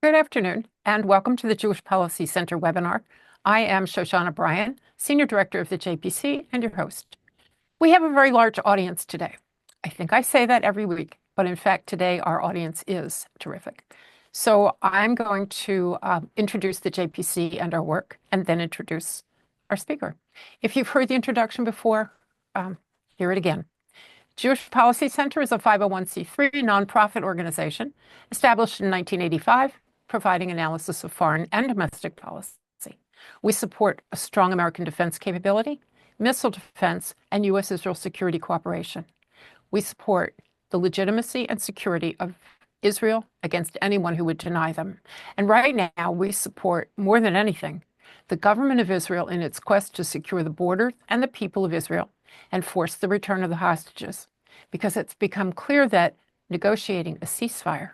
Good afternoon, and welcome to the Jewish Policy Center webinar. I am Shoshana Bryan, Senior Director of the JPC, and your host. We have a very large audience today. I think I say that every week, but in fact, today our audience is terrific. So I'm going to introduce the JPC and our work, and then introduce our speaker. If you've heard the introduction before, hear it again. Jewish Policy Center is a 501c3 nonprofit organization established in 1985, providing analysis of foreign and domestic policy. We support a strong American defense capability, missile defense, and U.S.-Israel security cooperation. We support the legitimacy and security of Israel against anyone who would deny them. And right now, we support, more than anything, the government of Israel in its quest to secure the borders and the people of Israel and force the return of the hostages, because it's become clear that negotiating a ceasefire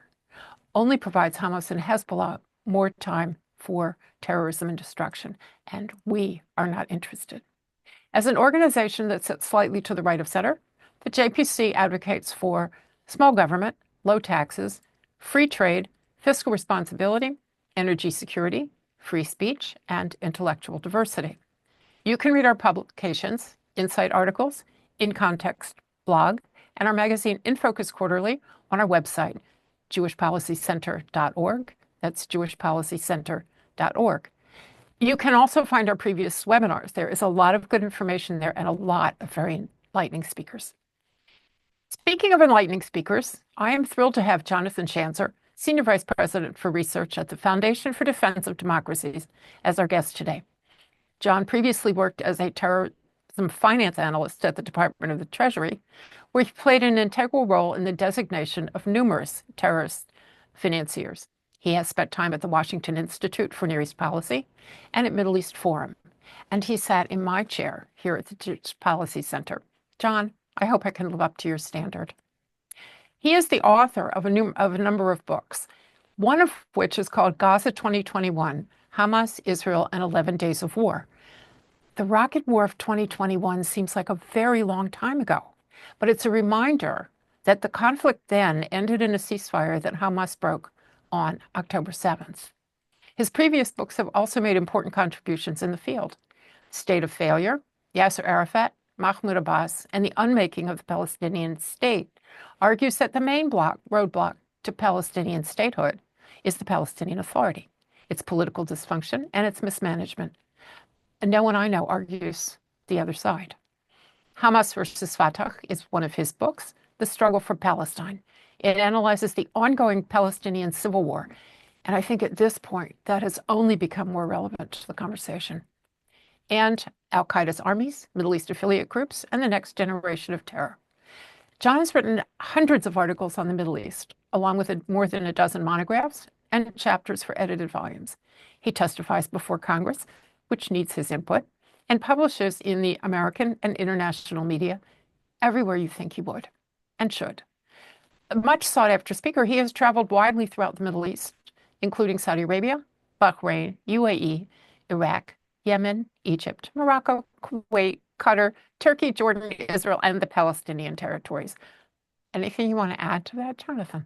only provides Hamas and Hezbollah more time for terrorism and destruction, and we are not interested. As an organization that sits slightly to the right of center, the JPC advocates for small government, low taxes, free trade, fiscal responsibility, energy security, free speech, and intellectual diversity. You can read our publications, Insight articles, In Context blog, and our magazine In Focus Quarterly on our website, jewishpolicycenter.org. That's jewishpolicycenter.org. You can also find our previous webinars. There is a lot of good information there and a lot of very enlightening speakers. Speaking of enlightening speakers, I am thrilled to have Jonathan Schanzer, Senior Vice President for Research at the Foundation for Defense of Democracies, as our guest today. John previously worked as a terrorism finance analyst at the Department of the Treasury, where he played an integral role in the designation of numerous terrorist financiers. He has spent time at the Washington Institute for Near East Policy and at Middle East Forum, and he sat in my chair here at the Jewish Policy Center. John, I hope I can live up to your standard. He is the author of a number of books, one of which is called Gaza 2021, Hamas, Israel, and 11 Days of War. The rocket war of 2021 seems like a very long time ago, but it's a reminder that the conflict then ended in a ceasefire that Hamas broke on October 7th. His previous books have also made important contributions in the field. State of Failure, Yasser Arafat, Mahmoud Abbas, and the Unmaking of the Palestinian State argues that the main roadblock to Palestinian statehood is the Palestinian Authority, its political dysfunction, and its mismanagement. And no one I know argues the other side. Hamas versus Fatah is one of his books, The Struggle for Palestine. It analyzes the ongoing Palestinian civil war. And I think at this point, that has only become more relevant to the conversation. And Al-Qaeda's armies, Middle East affiliate groups, and the next generation of terror. John has written hundreds of articles on the Middle East, along with more than a dozen monographs and chapters for edited volumes. He testifies before Congress, which needs his input, and publishes in the American and international media everywhere you think he would and should. A much sought after speaker, he has traveled widely throughout the Middle East, including Saudi Arabia, Bahrain, UAE, Iraq, Yemen, Egypt, Morocco, Kuwait, Qatar, Turkey, Jordan, Israel, and the Palestinian territories. Anything you want to add to that, Jonathan?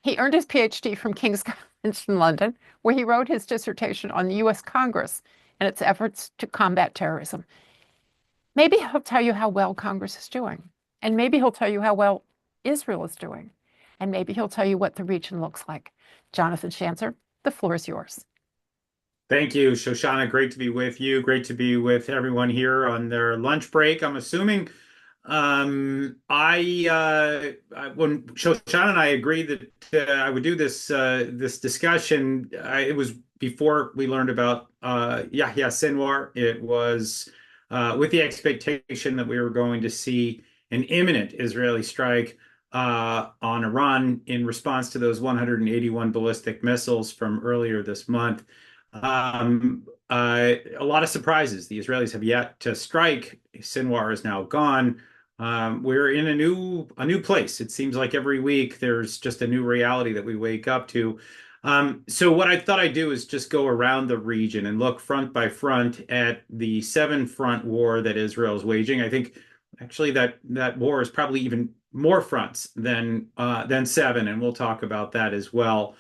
He earned his PhD from King's College in London, where he wrote his dissertation on the U.S. Congress and its efforts to combat terrorism. Maybe he'll tell you how well Congress is doing, and maybe he'll tell you how well Israel is doing, and maybe he'll tell you what the region looks like. Jonathan Schanzer, the floor is yours. Thank you, Shoshana. Great to be with you. Great to be with everyone here on their lunch break. I'm assuming when Shoshana and I agreed that I would do this discussion, it was before we learned about Yahya Sinwar. It was with the expectation that we were going to see an imminent Israeli strike on Iran in response to those 181 ballistic missiles from earlier this month. A lot of surprises. The Israelis have yet to strike. Sinwar is now gone. We're in a new place. It seems like every week there's just a new reality that we wake up to. So what I thought I'd do is just go around the region and look front by front at the 7-front war that Israel is waging. I think actually that war is probably even more fronts than 7, and we'll talk about that as well.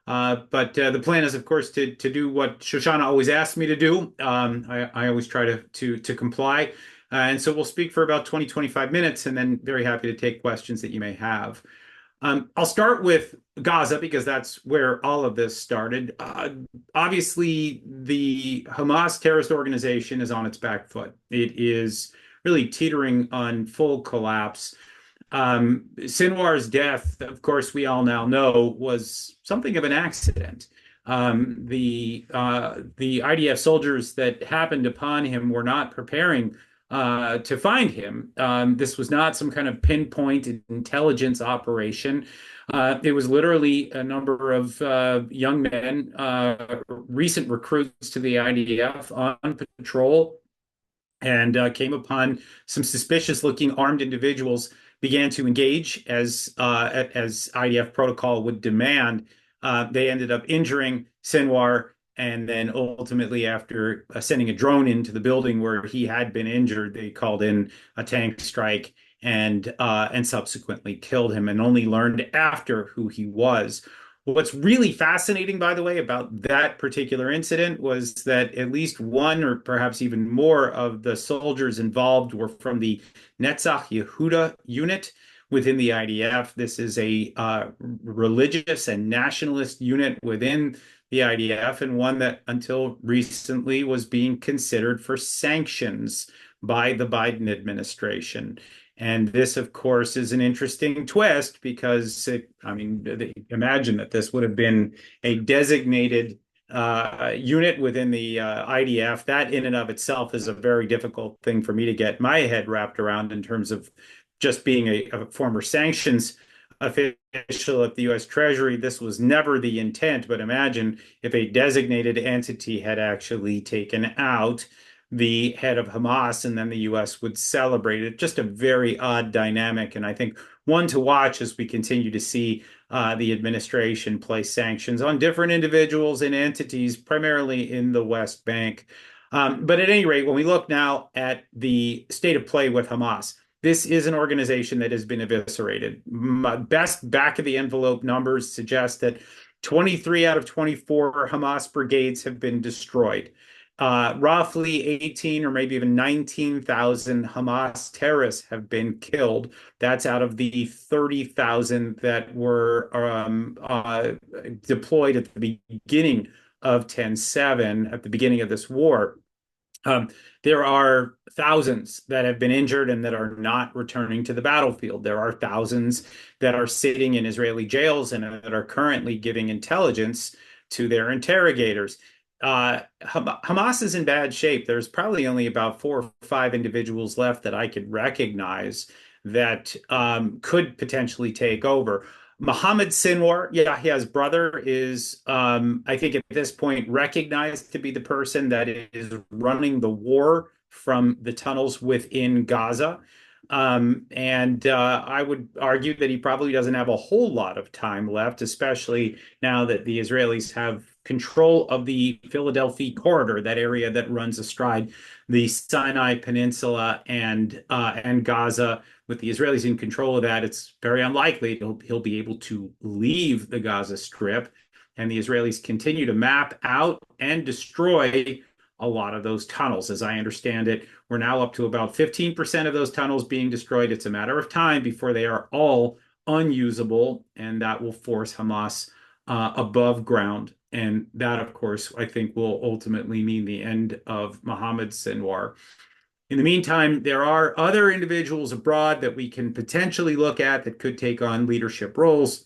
But the plan is, of course, to do what Shoshana always asks me to do. I always try to comply. And so we'll speak for about 25 minutes and then very happy to take questions that you may have. I'll start with Gaza because that's where all of this started. Obviously, the Hamas terrorist organization is on its back foot. It is really teetering on full collapse. Sinwar's death, of course, we all now know was something of an accident. The IDF soldiers that happened upon him were not preparing to find him. This was not some kind of pinpoint intelligence operation. It was literally a number of young men, recent recruits to the IDF on patrol, and came upon some suspicious-looking armed individuals. Began to engage as IDF protocol would demand. They ended up injuring Sinwar, and then ultimately, after sending a drone into the building where he had been injured, they called in a tank strike and subsequently killed him, and only learned after who he was. What's really fascinating, by the way, about that particular incident was that at least one or perhaps even more of the soldiers involved were from the Netzach Yehuda unit within the IDF. This is a religious and nationalist unit within the IDF, and one that until recently was being considered for sanctions by the Biden administration. And this, of course, is an interesting twist because, imagine that this would have been a designated unit within the IDF. That in and of itself is a very difficult thing for me to get my head wrapped around in terms of just being a former sanctions official at the U.S. Treasury. This was never the intent, but imagine if a designated entity had actually taken out the head of Hamas, and then the U.S. would celebrate it. Just a very odd dynamic, and I think one to watch as we continue to see the administration place sanctions on different individuals and entities, primarily in the West Bank. But at any rate, when we look now at the state of play with Hamas, this is an organization that has been eviscerated. My best back of the envelope numbers suggest that 23 out of 24 Hamas brigades have been destroyed. Roughly 18 or maybe even 19,000 Hamas terrorists have been killed. That's out of the 30,000 that were deployed at the beginning of 10/7, at the beginning of this war. There are thousands that have been injured and that are not returning to the battlefield. There are thousands that are sitting in Israeli jails and that are currently giving intelligence to their interrogators. Hamas is in bad shape. There's probably only about 4 or 5 individuals left that I could recognize that could potentially take over. Mohammed Sinwar, his brother is, I think at this point, recognized to be the person that is running the war from the tunnels within Gaza. I would argue that he probably doesn't have a whole lot of time left, especially now that the Israelis have control of the Philadelphia corridor, that area that runs astride the Sinai Peninsula and Gaza. With the Israelis in control of that, it's very unlikely he'll be able to leave the Gaza Strip. And the Israelis continue to map out and destroy a lot of those tunnels. As I understand it, we're now up to about 15% of those tunnels being destroyed. It's a matter of time before they are all unusable, and that will force Hamas above ground. And that, of course, I think will ultimately mean the end of Mohammed Sinwar. In the meantime, there are other individuals abroad that we can potentially look at that could take on leadership roles.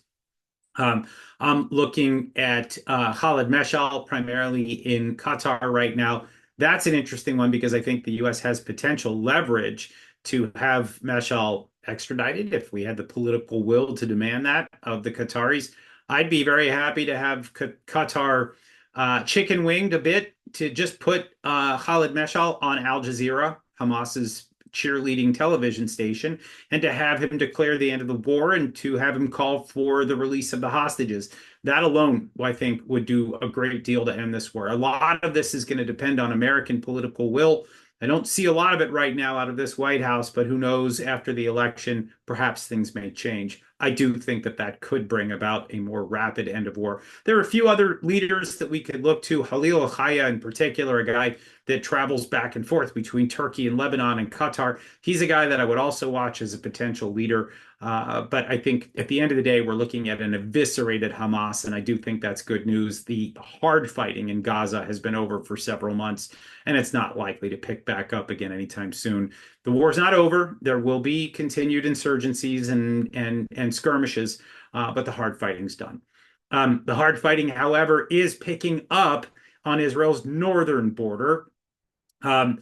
I'm looking at Khalid Meshal, primarily in Qatar right now. That's an interesting one because I think the U.S. has potential leverage to have Meshal extradited if we had the political will to demand that of the Qataris. I'd be very happy to have Qatar chicken winged a bit to just put Khalid Meshal on Al Jazeera, Hamas's cheerleading television station, and to have him declare the end of the war and to have him call for the release of the hostages. That alone, I think, would do a great deal to end this war. A lot of this is going to depend on American political will. I don't see a lot of it right now out of this White House, but who knows, after the election, perhaps things may change. I do think that that could bring about a more rapid end of war. There are a few other leaders that we could look to. Khalil al-Hayya, in particular, a guy that travels back and forth between Turkey and Lebanon and Qatar. He's a guy that I would also watch as a potential leader. But I think at the end of the day, we're looking at an eviscerated Hamas, and I do think that's good news. The hard fighting in Gaza has been over for several months, and it's not likely to pick back up again anytime soon. The war's not over. There will be continued insurgencies and skirmishes, but the hard fighting's done. The hard fighting, however, is picking up on Israel's northern border. Of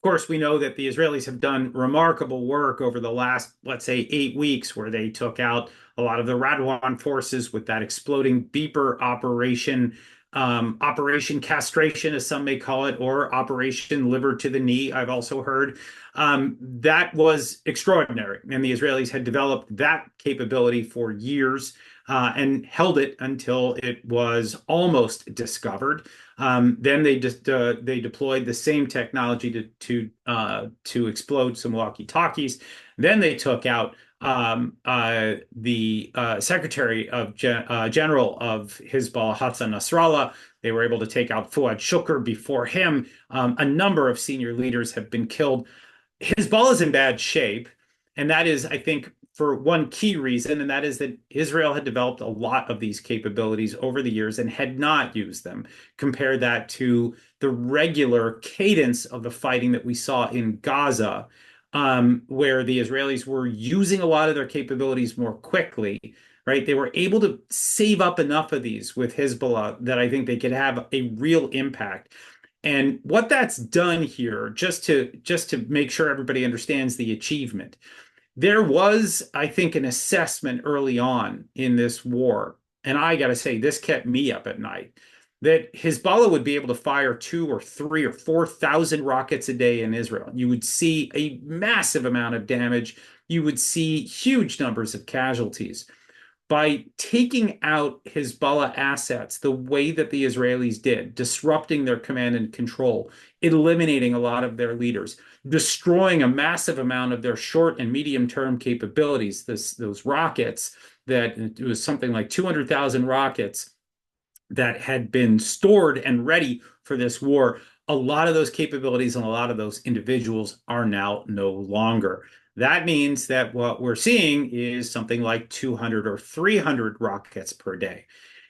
course, we know that the Israelis have done remarkable work over the last, let's say, 8 weeks, where they took out a lot of the Radwan forces with that exploding beeper operation, Operation Castration, as some may call it, or Operation Liver to the Knee, I've also heard. That was extraordinary, and the Israelis had developed that capability for years and held it until it was almost discovered. Then they deployed the same technology to explode some walkie-talkies. Then they took out the Secretary of General of Hezbollah, Hassan Nasrallah. They were able to take out Fuad Shukr before him. A number of senior leaders have been killed. Hezbollah is in bad shape, and that is, I think, for one key reason, and that is that Israel had developed a lot of these capabilities over the years and had not used them. Compare that to the regular cadence of the fighting that we saw in Gaza, where the Israelis were using a lot of their capabilities more quickly, right? They were able to save up enough of these with Hezbollah that I think they could have a real impact. And what that's done here, just to make sure everybody understands the achievement, there was, I think, an assessment early on in this war, and I got to say, this kept me up at night, that Hezbollah would be able to fire 2 or 3 or 4,000 rockets a day in Israel. You would see a massive amount of damage. You would see huge numbers of casualties. By taking out Hezbollah assets the way that the Israelis did, disrupting their command and control, eliminating a lot of their leaders, destroying a massive amount of their short and medium term capabilities, those rockets, that it was something like 200,000 rockets that had been stored and ready for this war. A lot of those capabilities and a lot of those individuals are now no longer. That means that what we're seeing is something like 200 or 300 rockets per day.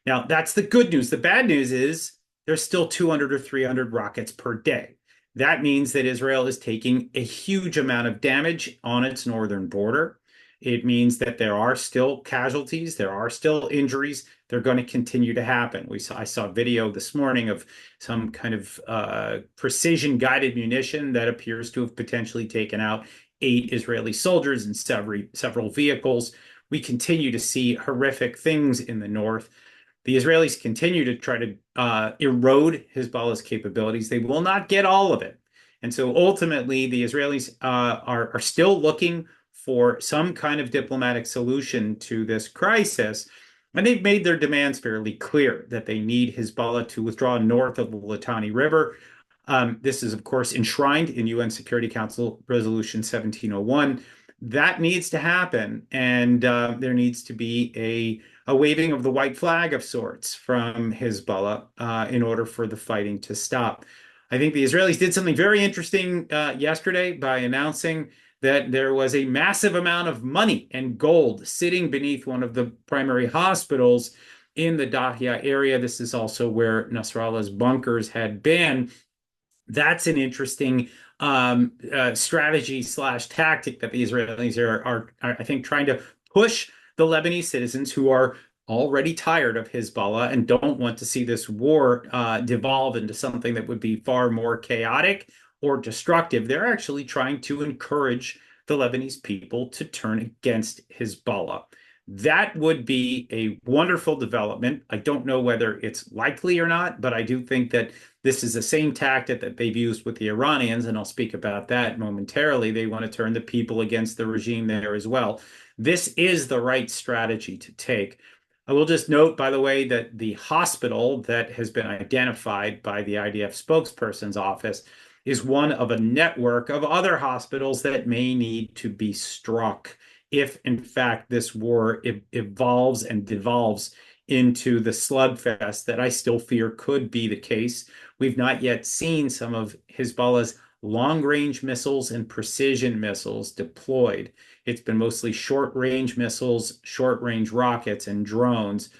Now, that's the good news. The bad news is there's still 200 or 300 rockets per day. That means that Israel is taking a huge amount of damage on its northern border. It means that there are still casualties, there are still injuries. They're going to continue to happen. I saw a video this morning of some kind of precision guided munition that appears to have potentially taken out 8 Israeli soldiers and several vehicles. We continue to see horrific things in the north. The Israelis continue to try to erode Hezbollah's capabilities. They will not get all of it. And so ultimately, the Israelis are still looking for some kind of diplomatic solution to this crisis. And they've made their demands fairly clear that they need Hezbollah to withdraw north of the Litani River. This is, of course, enshrined in UN Security Council Resolution 1701. That needs to happen, and there needs to be a waving of the white flag of sorts from Hezbollah in order for the fighting to stop. I think the Israelis did something very interesting yesterday by announcing that there was a massive amount of money and gold sitting beneath one of the primary hospitals in the Dahya area. This is also where Nasrallah's bunkers had been. That's an interesting strategy / tactic that the Israelis are, I think, trying to push the Lebanese citizens who are already tired of Hezbollah and don't want to see this war devolve into something that would be far more chaotic or destructive. They're actually trying to encourage the Lebanese people to turn against Hezbollah. That would be a wonderful development. I don't know whether it's likely or not, but I do think that this is the same tactic that they've used with the Iranians, and I'll speak about that momentarily. They want to turn the people against the regime there as well. This is the right strategy to take. I will just note, by the way, that the hospital that has been identified by the IDF spokesperson's office is one of a network of other hospitals that may need to be struck if, in fact, this war evolves and devolves into the slugfest that I still fear could be the case. We've not yet seen some of Hezbollah's long-range missiles and precision missiles deployed. It's been mostly short-range missiles, short-range rockets, and drones.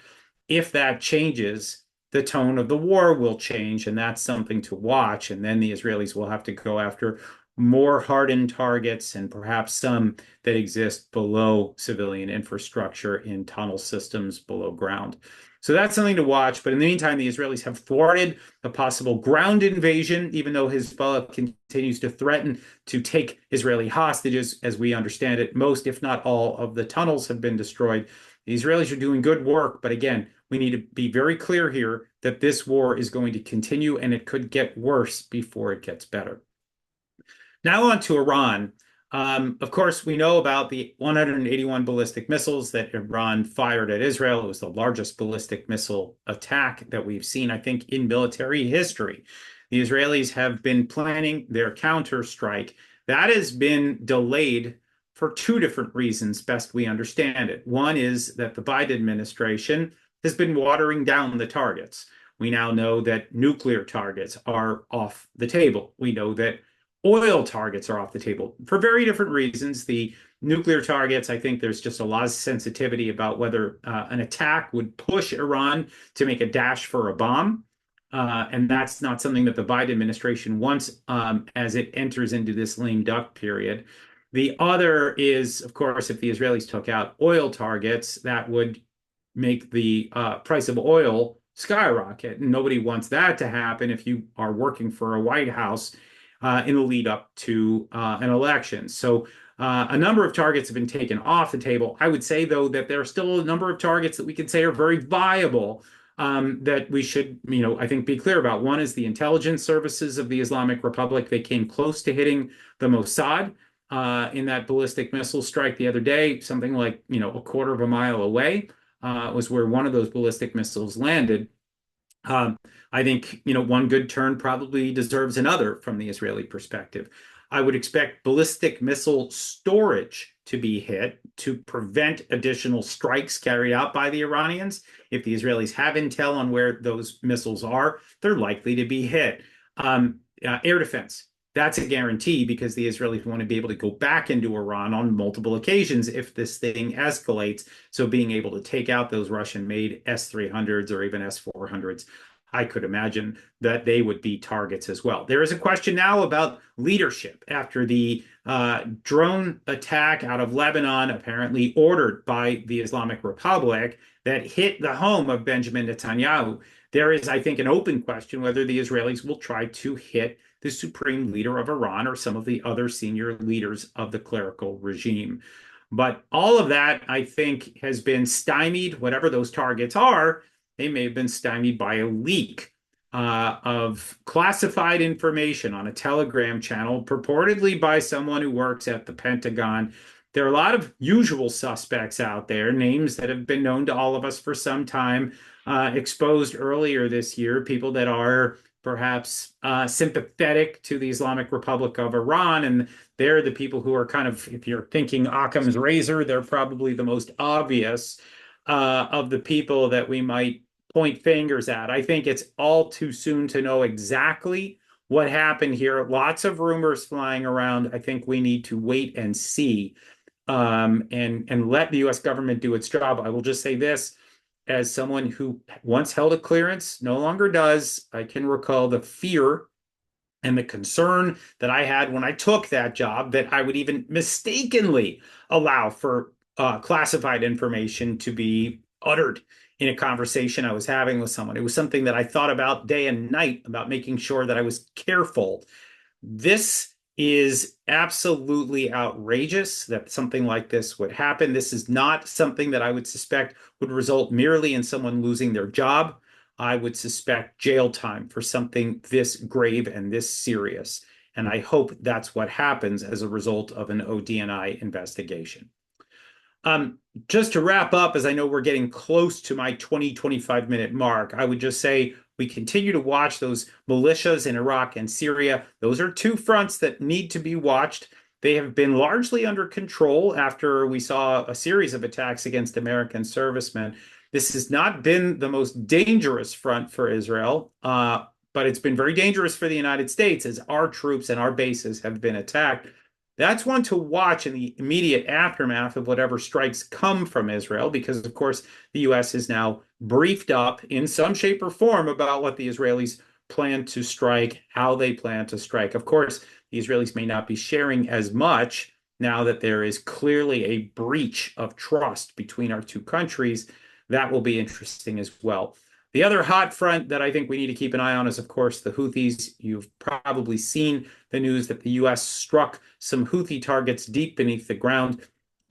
If that changes, the tone of the war will change, and that's something to watch. And then the Israelis will have to go after more hardened targets and perhaps some that exist below civilian infrastructure in tunnel systems below ground. So that's something to watch. But in the meantime, the Israelis have thwarted a possible ground invasion, even though Hezbollah continues to threaten to take Israeli hostages. As we understand it, most, if not all, of the tunnels have been destroyed. The Israelis are doing good work, but again, we need to be very clear here that this war is going to continue and it could get worse before it gets better. Now on to Iran. Of course, we know about the 181 ballistic missiles that Iran fired at Israel. It was the largest ballistic missile attack that we've seen, I think, in military history. The Israelis have been planning their counterstrike. That has been delayed for two different reasons, best we understand it. One is that the Biden administration has been watering down the targets. We now know that nuclear targets are off the table. We know that oil targets are off the table for very different reasons. The nuclear targets, I think there's just a lot of sensitivity about whether an attack would push Iran to make a dash for a bomb. And that's not something that the Biden administration wants as it enters into this lame duck period. The other is, of course, if the Israelis took out oil targets, that would make the price of oil skyrocket. And nobody wants that to happen if you are working for a White House in the lead up to an election. So a number of targets have been taken off the table. I would say, though, that there are still a number of targets that we can say are very viable that we should, I think be clear about. One is the intelligence services of the Islamic Republic. They came close to hitting the Mossad in that ballistic missile strike the other day. Something like, a quarter of a mile away was where one of those ballistic missiles landed. I think, one good turn probably deserves another from the Israeli perspective. I would expect ballistic missile storage to be hit to prevent additional strikes carried out by the Iranians. If the Israelis have intel on where those missiles are, they're likely to be hit. Air defense. That's a guarantee because the Israelis want to be able to go back into Iran on multiple occasions if this thing escalates. So being able to take out those Russian-made S-300s or even S-400s, I could imagine that they would be targets as well. There is a question now about leadership after the drone attack out of Lebanon, apparently ordered by the Islamic Republic, that hit the home of Benjamin Netanyahu. There is, I think, an open question whether the Israelis will try to hit the supreme leader of Iran or some of the other senior leaders of the clerical regime. But all of that, I think, has been stymied, whatever those targets are. They may have been stymied by a leak of classified information on a Telegram channel, purportedly by someone who works at the Pentagon. There are a lot of usual suspects out there, names that have been known to all of us for some time, exposed earlier this year, people that are perhaps sympathetic to the Islamic Republic of Iran. And they're the people who are kind of, if you're thinking Occam's razor, they're probably the most obvious of the people that we might point fingers at. I think it's all too soon to know exactly what happened here. Lots of rumors flying around. I think we need to wait and see and let the U.S. government do its job. I will just say this. As someone who once held a clearance, no longer does, I can recall the fear and the concern that I had when I took that job that I would even mistakenly allow for classified information to be uttered in a conversation I was having with someone. It was something that I thought about day and night about making sure that I was careful. This is absolutely outrageous that something like this would happen. This is not something that I would suspect would result merely in someone losing their job. I would suspect jail time for something this grave and this serious. And I hope that's what happens as a result of an ODNI investigation. Just to wrap up, as I know we're getting close to my 25 minute mark, I would just say we continue to watch those militias in Iraq and Syria. Those are two fronts that need to be watched. They have been largely under control after we saw a series of attacks against American servicemen. This has not been the most dangerous front for Israel, but it's been very dangerous for the United States as our troops and our bases have been attacked. That's one to watch in the immediate aftermath of whatever strikes come from Israel, because, of course, the U.S. is now briefed up in some shape or form about what the Israelis plan to strike, how they plan to strike. Of course, the Israelis may not be sharing as much now that there is clearly a breach of trust between our two countries. That will be interesting as well. The other hot front that I think we need to keep an eye on is, of course, the Houthis. You've probably seen the news that the U.S. struck some Houthi targets deep beneath the ground.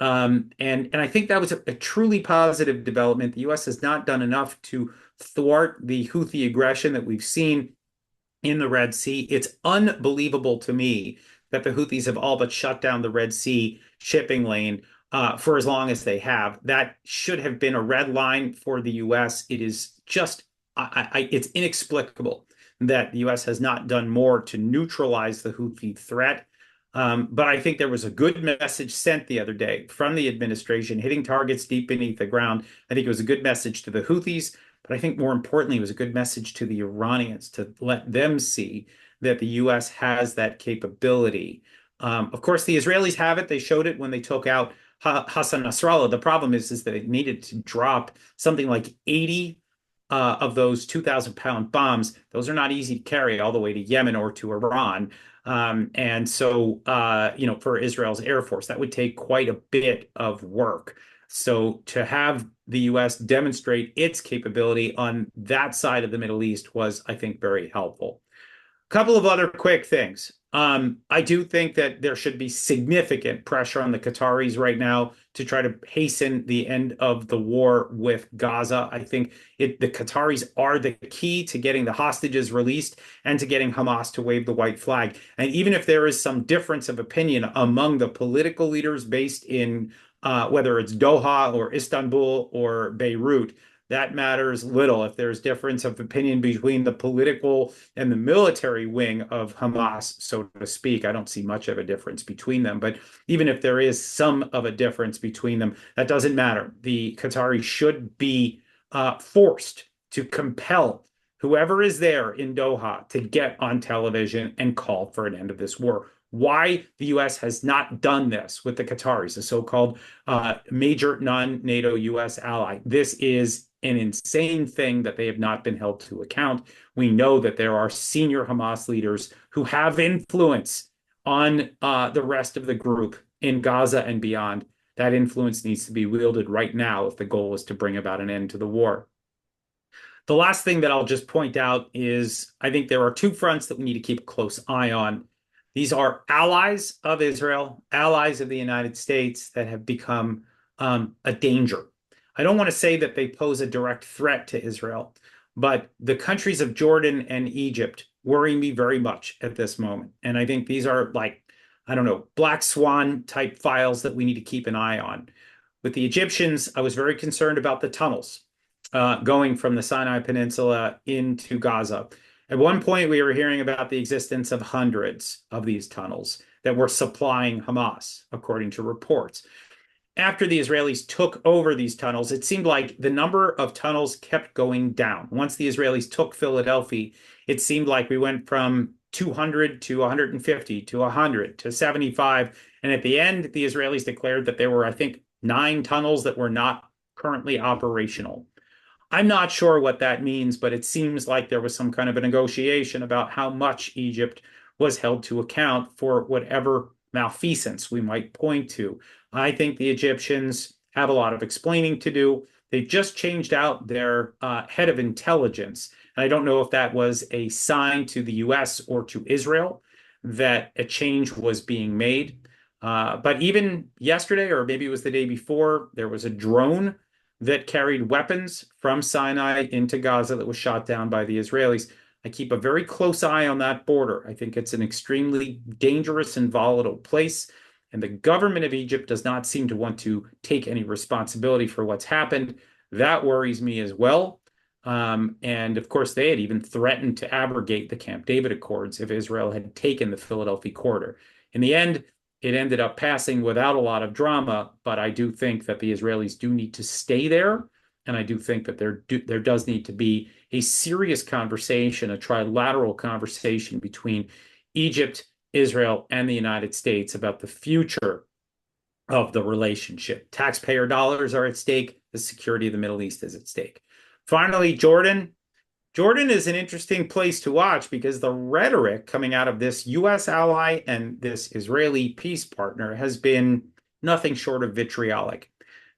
And I think that was a truly positive development. The U.S. has not done enough to thwart the Houthi aggression that we've seen in the Red Sea. It's unbelievable to me that the Houthis have all but shut down the Red Sea shipping lane for as long as they have. That should have been a red line for the U.S. It is just, it's inexplicable that the U.S. has not done more to neutralize the Houthi threat. But I think there was a good message sent the other day from the administration, hitting targets deep beneath the ground. I think it was a good message to the Houthis, but I think more importantly, it was a good message to the Iranians to let them see that the U.S. has that capability. Of course, the Israelis have it. They showed it when they took out Hassan Nasrallah. The problem is that it needed to drop something like 80 of those 2,000-pound bombs. Those are not easy to carry all the way to Yemen or to Iran. And so, for Israel's Air Force, that would take quite a bit of work. So to have the U.S. demonstrate its capability on that side of the Middle East was, I think, very helpful. A couple of other quick things. I do think that there should be significant pressure on the Qataris right now to try to hasten the end of the war with Gaza. I think the Qataris are the key to getting the hostages released and to getting Hamas to wave the white flag. And even if there is some difference of opinion among the political leaders based in whether it's Doha or Istanbul or Beirut, that matters little. If there's difference of opinion between the political and the military wing of Hamas, so to speak, I don't see much of a difference between them. But even if there is some of a difference between them, that doesn't matter. The Qataris should be forced to compel whoever is there in Doha to get on television and call for an end of this war. Why the U.S. has not done this with the Qataris, the so-called major non-NATO U.S. ally. This is an insane thing that they have not been held to account. We know that there are senior Hamas leaders who have influence on the rest of the group in Gaza and beyond. That influence needs to be wielded right now if the goal is to bring about an end to the war. The last thing that I'll just point out is I think there are two fronts that we need to keep a close eye on. These are allies of Israel, allies of the United States that have become a danger. I don't want to say that they pose a direct threat to Israel, but the countries of Jordan and Egypt worry me very much at this moment. And I think these are like, I don't know, black swan type files that we need to keep an eye on. With the Egyptians, I was very concerned about the tunnels going from the Sinai Peninsula into Gaza. At one point, we were hearing about the existence of hundreds of these tunnels that were supplying Hamas, according to reports. After the Israelis took over these tunnels, it seemed like the number of tunnels kept going down. Once the Israelis took Philadelphia, it seemed like we went from 200 to 150 to 100 to 75. And at the end, the Israelis declared that there were, I think, 9 tunnels that were not currently operational. I'm not sure what that means, but it seems like there was some kind of a negotiation about how much Egypt was held to account for whatever malfeasance we might point to. I think the Egyptians have a lot of explaining to do. They've just changed out their head of intelligence. And I don't know if that was a sign to the US or to Israel that a change was being made. But even yesterday, or maybe it was the day before, there was a drone that carried weapons from Sinai into Gaza that was shot down by the Israelis. I keep a very close eye on that border. I think it's an extremely dangerous and volatile place. And the government of Egypt does not seem to want to take any responsibility for what's happened. That worries me as well. And of course, they had even threatened to abrogate the Camp David Accords if Israel had taken the Philadelphia corridor. In the end, it ended up passing without a lot of drama, but I do think that the Israelis do need to stay there. And I do think that there does need to be a serious conversation, a trilateral conversation between Egypt, Israel, and the United States about the future of the relationship. Taxpayer dollars are at stake. The security of the Middle East is at stake. Finally, Jordan. Jordan is an interesting place to watch because the rhetoric coming out of this U.S. ally and this Israeli peace partner has been nothing short of vitriolic.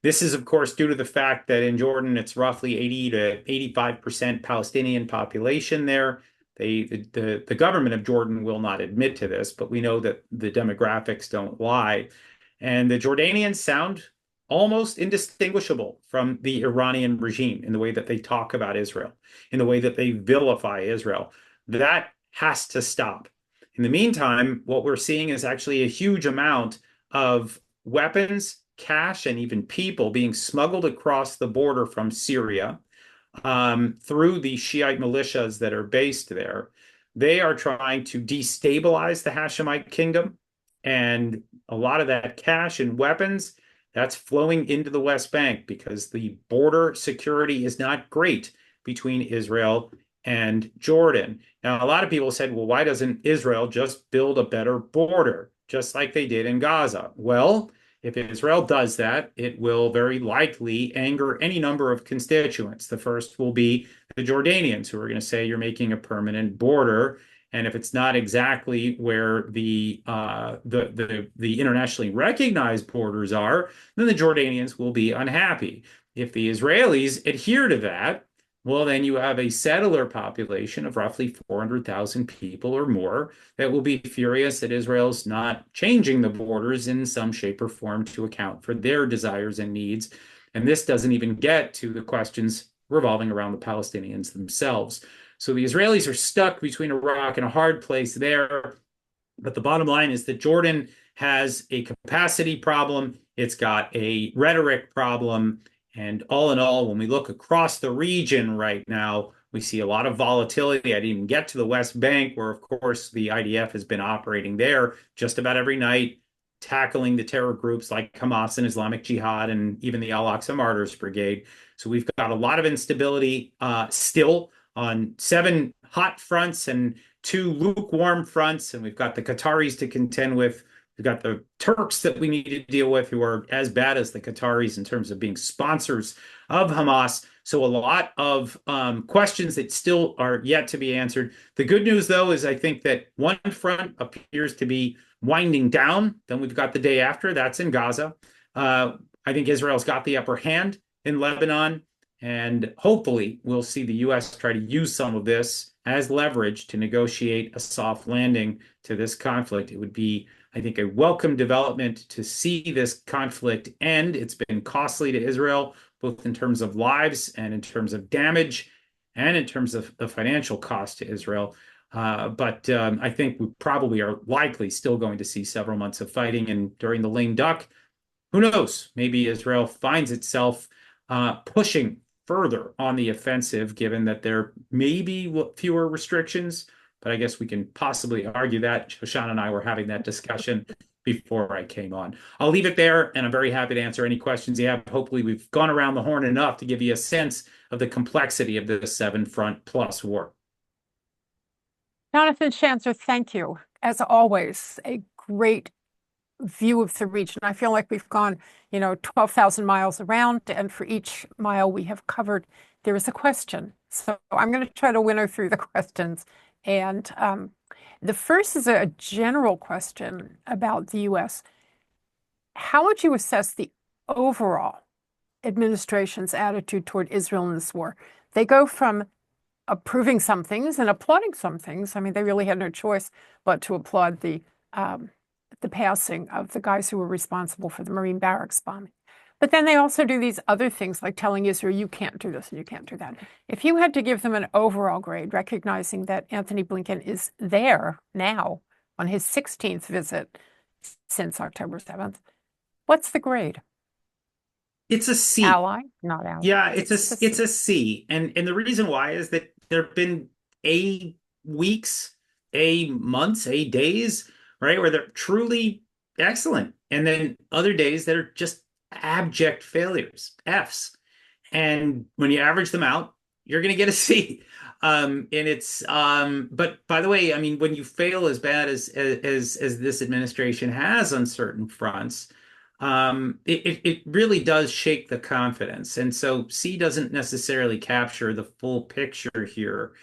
This is, of course, due to the fact that in Jordan, it's roughly 80 to 85% Palestinian population there. The government of Jordan will not admit to this, but we know that the demographics don't lie. And the Jordanians sound almost indistinguishable from the Iranian regime in the way that they talk about Israel, in the way that they vilify Israel. That has to stop. In the meantime, what we're seeing is actually a huge amount of weapons, cash, and even people being smuggled across the border from Syria through the Shiite militias that are based there. They are trying to destabilize the Hashemite kingdom. And a lot of that cash and weapons, that's flowing into the West Bank because the border security is not great between Israel and Jordan. Now, a lot of people said, well, why doesn't Israel just build a better border, just like they did in Gaza? Well, if Israel does that, it will very likely anger any number of constituents. The first will be the Jordanians, who are going to say you're making a permanent border. And if it's not exactly where the internationally recognized borders are, then the Jordanians will be unhappy. If the Israelis adhere to that, well, then you have a settler population of roughly 400,000 people or more that will be furious that Israel's not changing the borders in some shape or form to account for their desires and needs. And this doesn't even get to the questions revolving around the Palestinians themselves. So the Israelis are stuck between a rock and a hard place there. But the bottom line is that Jordan has a capacity problem. It's got a rhetoric problem. And all in all, when we look across the region right now, we see a lot of volatility. I didn't even get to the West Bank, where, of course, the IDF has been operating there just about every night, tackling the terror groups like Hamas and Islamic Jihad and even the Al-Aqsa Martyrs Brigade. So we've got a lot of instability still on 7 hot fronts and 2 lukewarm fronts. And we've got the Qataris to contend with. We've got the Turks that we need to deal with, who are as bad as the Qataris in terms of being sponsors of Hamas. So a lot of questions that still are yet to be answered. The good news, though, is I think that one front appears to be winding down. Then we've got the day after. That's in Gaza. I think Israel's got the upper hand in Lebanon. And hopefully we'll see the U.S. try to use some of this as leverage to negotiate a soft landing to this conflict. It would be, I think, a welcome development to see this conflict end. It's been costly to Israel, both in terms of lives and in terms of damage and in terms of the financial cost to Israel. But I think we probably are likely still going to see several months of fighting. And during the lame duck, who knows? Maybe Israel finds itself pushing further on the offensive, given that there may be fewer restrictions. But I guess we can possibly argue that. Shoshana and I were having that discussion before I came on. I'll leave it there, and I'm very happy to answer any questions you have. Hopefully, we've gone around the horn enough to give you a sense of the complexity of this 7-front plus war. Jonathan Schanzer, thank you. As always, a great view of the region. I feel like we've gone, 12,000 miles around, and for each mile we have covered, there is a question. So I'm going to try to winnow through the questions. And the first is a general question about the U.S. How would you assess the overall administration's attitude toward Israel in this war? They go from approving some things and applauding some things. I mean, they really had no choice but to applaud the passing of the guys who were responsible for the Marine barracks bombing. But then they also do these other things like telling Israel, you can't do this and you can't do that. If you had to give them an overall grade, recognizing that Anthony Blinken is there now on his 16th visit since October 7th, what's the grade? It's a C. Ally, not ally. Yeah, it's a C. And the reason why is that there have been weeks, months, days, right, where there truly excellent. And then other days that are just abject failures, Fs. And when you average them out, you're going to get a C. But by the way, I mean, when you fail as bad as this administration has on certain fronts, it really does shake the confidence. And so C doesn't necessarily capture the full picture here.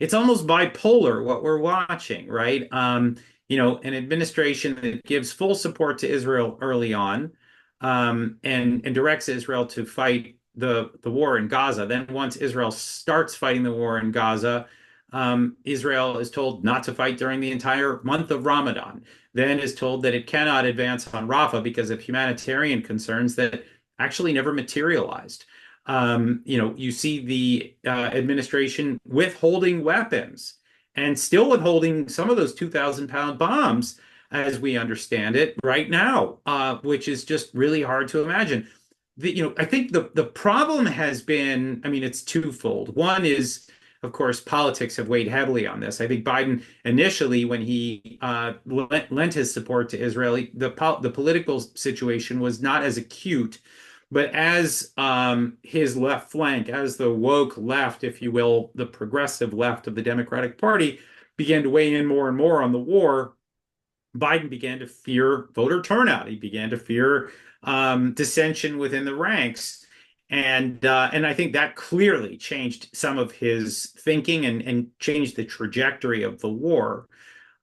It's almost bipolar what we're watching, right? An administration that gives full support to Israel early on, and directs Israel to fight the war in Gaza. Then once Israel starts fighting the war in Gaza, Israel is told not to fight during the entire month of Ramadan. Then is told that it cannot advance on Rafah because of humanitarian concerns that actually never materialized. You see the administration withholding weapons and still withholding some of those 2,000-pound bombs, as we understand it right now, which is just really hard to imagine. I think the problem has been, I mean, it's twofold. One is, of course, politics have weighed heavily on this. I think Biden initially, when he lent his support to Israel, the political situation was not as acute. But as his left flank, as the woke left, if you will, the progressive left of the Democratic Party began to weigh in more and more on the war, Biden began to fear voter turnout. He began to fear dissension within the ranks. And I think that clearly changed some of his thinking and changed the trajectory of the war.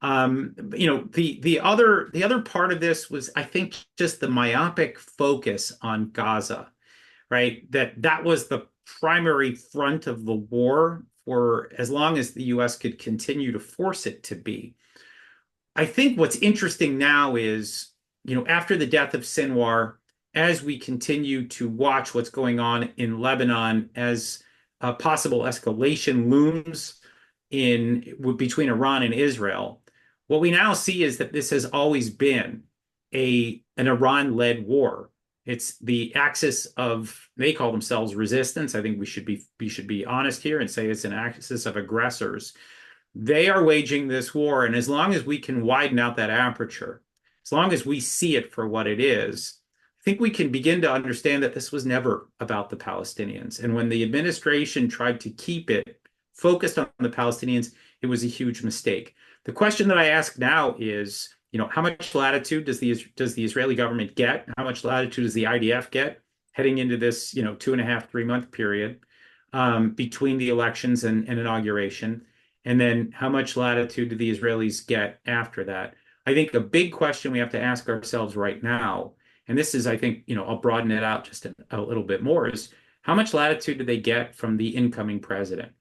The other part of this was, I think, just the myopic focus on Gaza, right? That was the primary front of the war for as long as the U.S. could continue to force it to be. I think what's interesting now is, after the death of Sinwar, as we continue to watch what's going on in Lebanon, as a possible escalation looms in between Iran and Israel, what we now see is that this has always been an Iran-led war. It's the axis of, they call themselves resistance. I think we should be honest here and say it's an axis of aggressors. They are waging this war, and as long as we can widen out that aperture, as long as we see it for what it is, I think we can begin to understand that this was never about the Palestinians. And when the administration tried to keep it focused on the Palestinians, it was a huge mistake. The question that I ask now is, how much latitude does the Israeli government get? How much latitude does the IDF get heading into this, 2.5, 3 month period between the elections and inauguration? And then how much latitude do the Israelis get after that? I think a big question we have to ask ourselves right now, and this is, I think, I'll broaden it out just a little bit more, is how much latitude do they get from the incoming president?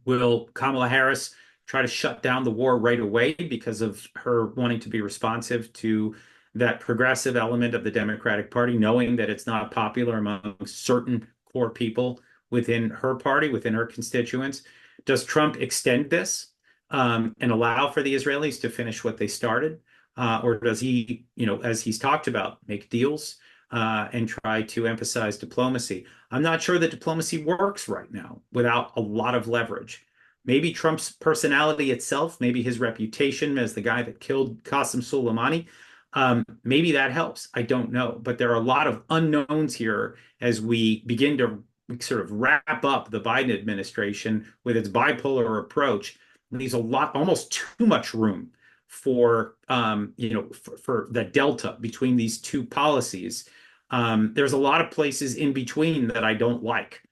Will Kamala Harris try to shut down the war right away because of her wanting to be responsive to that progressive element of the Democratic Party, knowing that it's not popular among certain core people within her party, within her constituents? Does Trump extend this and allow for the Israelis to finish what they started? Or does he, as he's talked about, make deals and try to emphasize diplomacy? I'm not sure that diplomacy works right now without a lot of leverage. Maybe Trump's personality itself, maybe his reputation as the guy that killed Qasem Soleimani, maybe that helps. I don't know. But there are a lot of unknowns here as we begin to sort of wrap up the Biden administration with its bipolar approach. Leaves almost too much room for for the delta between these two policies. There's a lot of places in between that I don't like.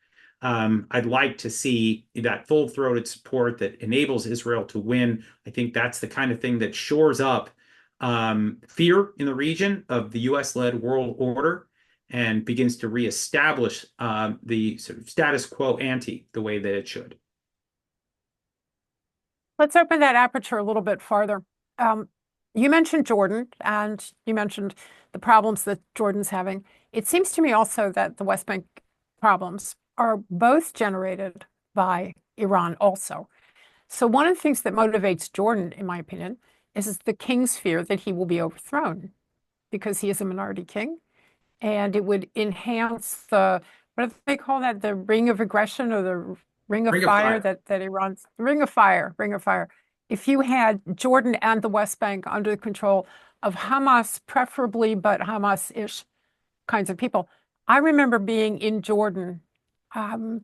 I'd like to see that full-throated support that enables Israel to win. I think that's the kind of thing that shores up fear in the region of the U.S.-led world order and begins to reestablish the sort of status quo ante the way that it should. Let's open that aperture a little bit farther. You mentioned Jordan, and you mentioned the problems that Jordan's having. It seems to me also that the West Bank problems are both generated by Iran also. So one of the things that motivates Jordan, in my opinion, is the king's fear that he will be overthrown because he is a minority king. And it would enhance what do they call that? The ring of aggression or the ring of fire that Iran's, ring of fire. If you had Jordan and the West Bank under the control of Hamas, preferably, but Hamas-ish kinds of people. I remember being in Jordan um,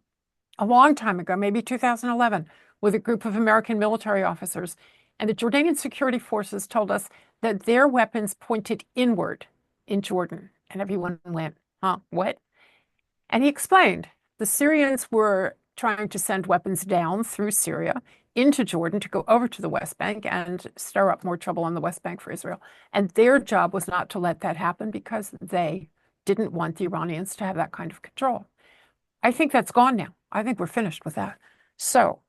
a long time ago, maybe 2011, with a group of American military officers. And the Jordanian security forces told us that their weapons pointed inward in Jordan. And everyone went, huh, what? And he explained the Syrians were trying to send weapons down through Syria into Jordan to go over to the West Bank and stir up more trouble on the West Bank for Israel. And their job was not to let that happen because they didn't want the Iranians to have that kind of control. I think that's gone now. I think we're finished with that. So,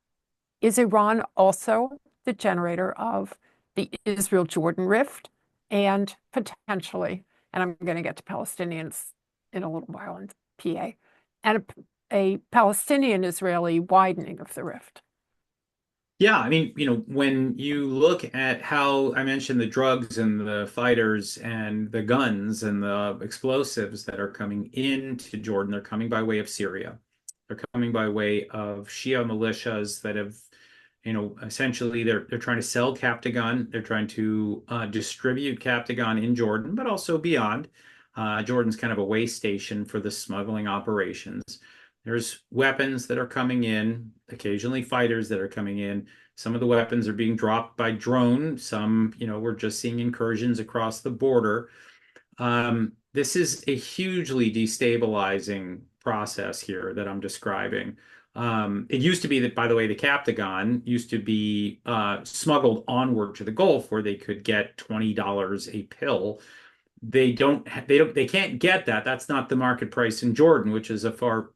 is Iran also the generator of the Israel-Jordan rift and potentially, and I'm going to get to Palestinians in a little while in PA, and a Palestinian-Israeli widening of the rift? Yeah, I mean, when you look at how I mentioned the drugs and the fighters and the guns and the explosives that are coming into Jordan, they're coming by way of Syria. They're coming by way of Shia militias that have, essentially they're trying to sell Captagon. They're trying to distribute Captagon in Jordan, but also beyond. Jordan's kind of a way station for the smuggling operations. There's weapons that are coming in, occasionally fighters that are coming in. Some of the weapons are being dropped by drone. Some, we're just seeing incursions across the border. This is a hugely destabilizing process here that I'm describing. It used to be that, by the way, the Captagon used to be smuggled onward to the Gulf where they could get $20 a pill. They can't get that. That's not the market price in Jordan, which is a far,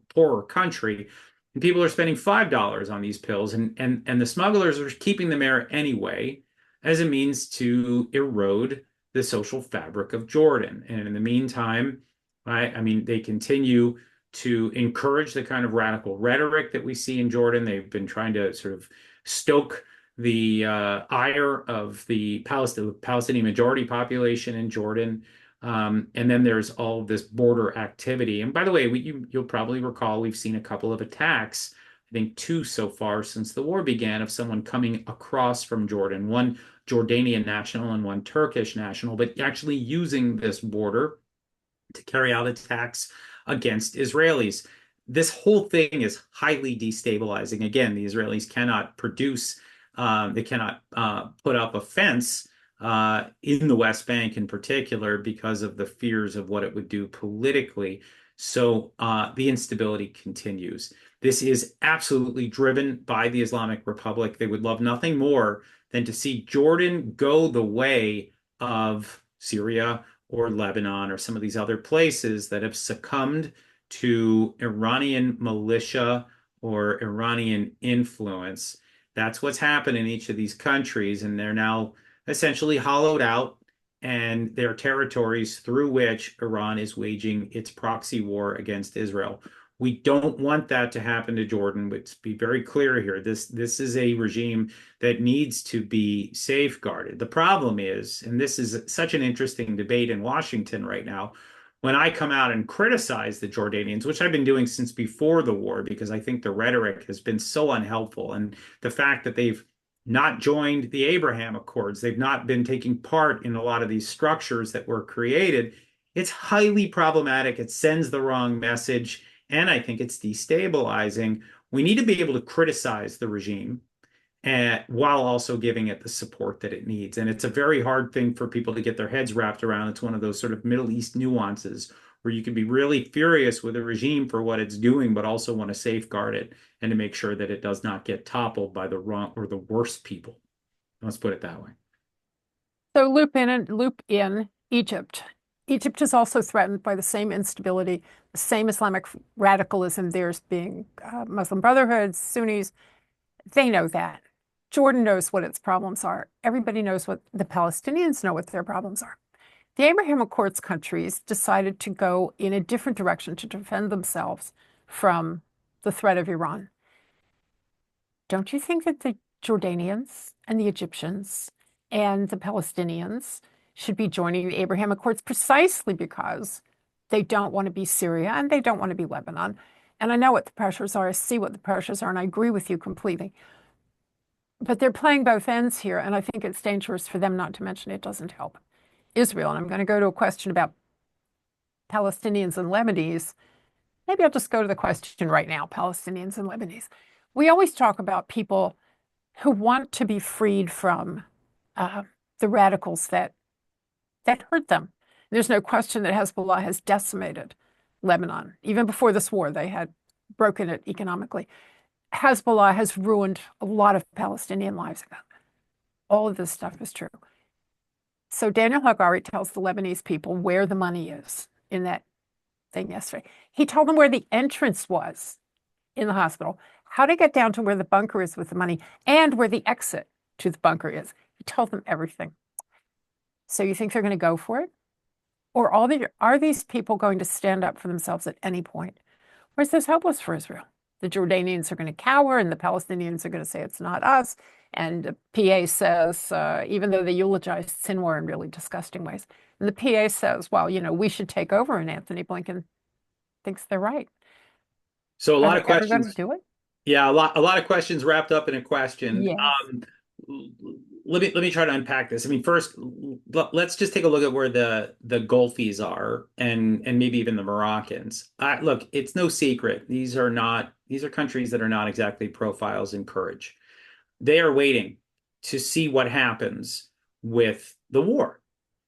poorer country. And people are spending $5 on these pills, and the smugglers are keeping them there anyway as a means to erode the social fabric of Jordan. And in the meantime, right, I mean, they continue to encourage the kind of radical rhetoric that we see in Jordan. They've been trying to sort of stoke the ire of the Palestinian majority population in Jordan. And then there's all of this border activity. And by the way, you'll probably recall we've seen a couple of attacks, I think two so far since the war began, of someone coming across from Jordan, one Jordanian national and one Turkish national, but actually using this border to carry out attacks against Israelis. This whole thing is highly destabilizing. Again, the Israelis cannot produce they cannot put up a fence in the West Bank in particular because of the fears of what it would do politically. So the instability continues. This is absolutely driven by the Islamic Republic. They would love nothing more than to see Jordan go the way of Syria or Lebanon or some of these other places that have succumbed to Iranian militia or Iranian influence. That's what's happened in each of these countries, and they're now essentially hollowed out, and they're territories through which Iran is waging its proxy war against Israel. We don't want that to happen to Jordan. Let's be very clear here. This is a regime that needs to be safeguarded. The problem is, and this is such an interesting debate in Washington right now, when I come out and criticize the Jordanians, which I've been doing since before the war, because I think the rhetoric has been so unhelpful, and the fact that they've not joined the Abraham Accords, they've not been taking part in a lot of these structures that were created, it's highly problematic. It sends the wrong message, and I think it's destabilizing. We need to be able to criticize the regime while also giving it the support that it needs. And it's a very hard thing for people to get their heads wrapped around. It's one of those sort of Middle East nuances where you can be really furious with a regime for what it's doing, but also want to safeguard it and to make sure that it does not get toppled by the wrong or the worst people. Let's put it that way. So loop in Egypt. Egypt is also threatened by the same instability, the same Islamic radicalism. There's being Muslim Brotherhood, Sunnis. They know that. Jordan knows what its problems are. Everybody knows what the Palestinians know what their problems are. The Abraham Accords countries decided to go in a different direction to defend themselves from the threat of Iran. Don't you think that the Jordanians and the Egyptians and the Palestinians should be joining the Abraham Accords precisely because they don't want to be Syria and they don't want to be Lebanon? And I know what the pressures are. I see what the pressures are, and I agree with you completely. But they're playing both ends here, and I think it's dangerous for them, not to mention it doesn't help Israel. And I'm going to go to a question about Palestinians and Lebanese. Maybe I'll just go to the question right now, Palestinians and Lebanese. We always talk about people who want to be freed from uh, the radicals that hurt them. There's no question that Hezbollah has decimated Lebanon. Even before this war, they had broken it economically. Hezbollah has ruined a lot of Palestinian lives. All of this stuff is true. So Daniel Hagari tells the Lebanese people where the money is in that thing yesterday. He told them where the entrance was in the hospital, how to get down to where the bunker is with the money, and where the exit to the bunker is. He told them everything. So you think they're going to go for it? Or are these people going to stand up for themselves at any point? Or is this hopeless for Israel? The Jordanians are going to cower, and the Palestinians are going to say it's not us. And the PA says, even though they eulogized Sinwar in really disgusting ways, and the PA says, well, we should take over, and Anthony Blinken thinks they're right. So a Are lot they of ever going to questions. do it? Yeah, a lot of questions wrapped up in a question. Yes. Let me try to unpack this. I mean, first, let's just take a look at where the Gulfies are, and maybe even the Moroccans. Look, it's no secret these are countries that are not exactly profiles in courage. They are waiting to see what happens with the war